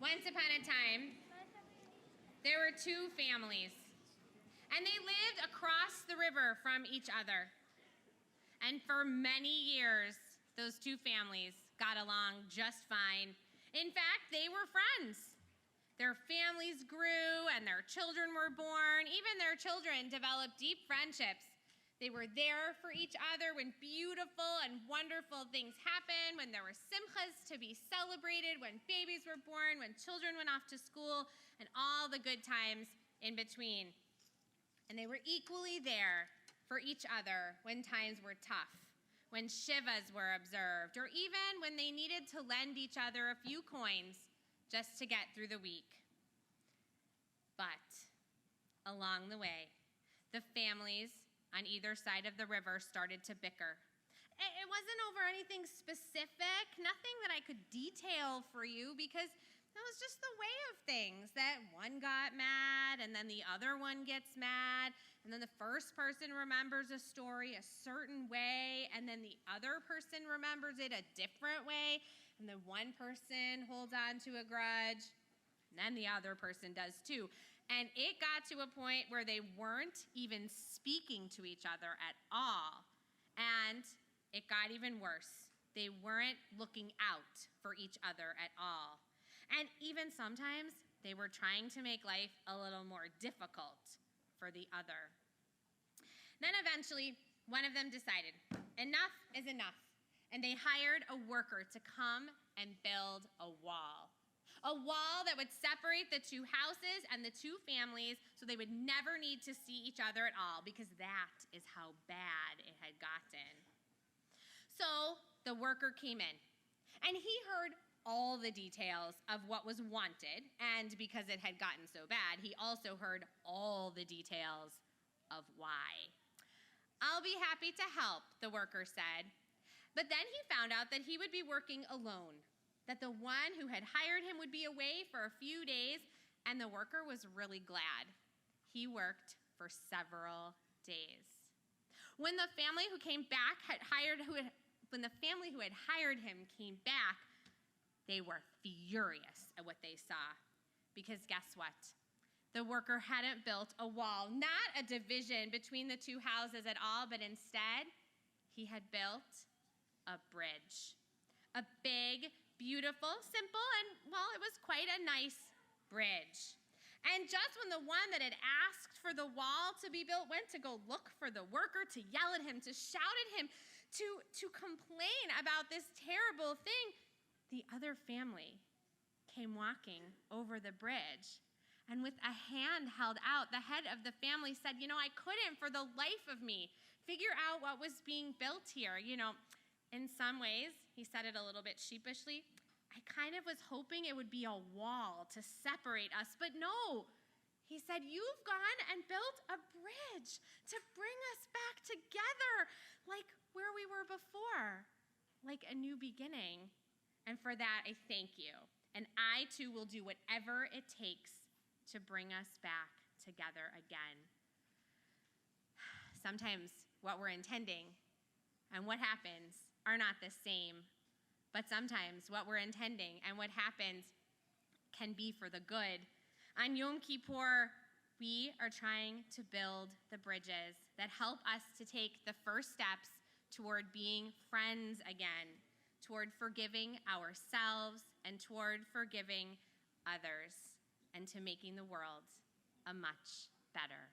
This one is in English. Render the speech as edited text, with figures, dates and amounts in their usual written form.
Once upon a time, there were two families, and they lived across the river from each other. And for many years, those two families got along just fine. In fact, they were friends. Their families grew and their children were born. Even their children developed deep friendships. They were there for each other when beautiful and wonderful things happened, when there were simchas to be celebrated, when babies were born, when children went off to school, and all the good times in between. And they were equally there for each other when times were tough, when shivas were observed, or even when they needed to lend each other a few coins just to get through the week. But along the way, the families on either side of the river started to bicker. It wasn't over anything specific, nothing that I could detail for you, because that was just the way of things, that one got mad and then the other one gets mad, and then the first person remembers a story a certain way, and then the other person remembers it a different way, and then one person holds on to a grudge, and then the other person does too. And it got to a point where they weren't even speaking to each other at all. And it got even worse. They weren't looking out for each other at all. And even sometimes they were trying to make life a little more difficult for the other. Then eventually, one of them decided, enough is enough. And they hired a worker to come and build a wall. A wall that would separate the two houses and the two families so they would never need to see each other at all, because that is how bad it had gotten. So the worker came in, and he heard all the details of what was wanted, and because it had gotten so bad, he also heard all the details of why. "I'll be happy to help," the worker said. But then he found out that he would be working alone, that the one who had hired him would be away for a few days, and the worker was really glad. He worked for several days. When the family who had hired him came back, they were furious at what they saw, because guess what? The worker hadn't built a wall, not a division between the two houses at all, but instead, he had built a bridge. A big, beautiful, simple, and, well, it was quite a nice bridge. And just when the one that had asked for the wall to be built went to go look for the worker, to yell at him, to shout at him, to complain about this terrible thing, the other family came walking over the bridge. And with a hand held out, the head of the family said, "I couldn't for the life of me figure out what was being built here. In some ways," he said it a little bit sheepishly, "I kind of was hoping it would be a wall to separate us, but no." He said, "You've gone and built a bridge to bring us back together, like where we were before, like a new beginning. And for that, I thank you. And I, too, will do whatever it takes to bring us back together again." Sometimes what we're intending and what happens are not the same. But sometimes what we're intending and what happens can be for the good. On Yom Kippur, we are trying to build the bridges that help us to take the first steps toward being friends again, toward forgiving ourselves, and toward forgiving others, and to making the world a much better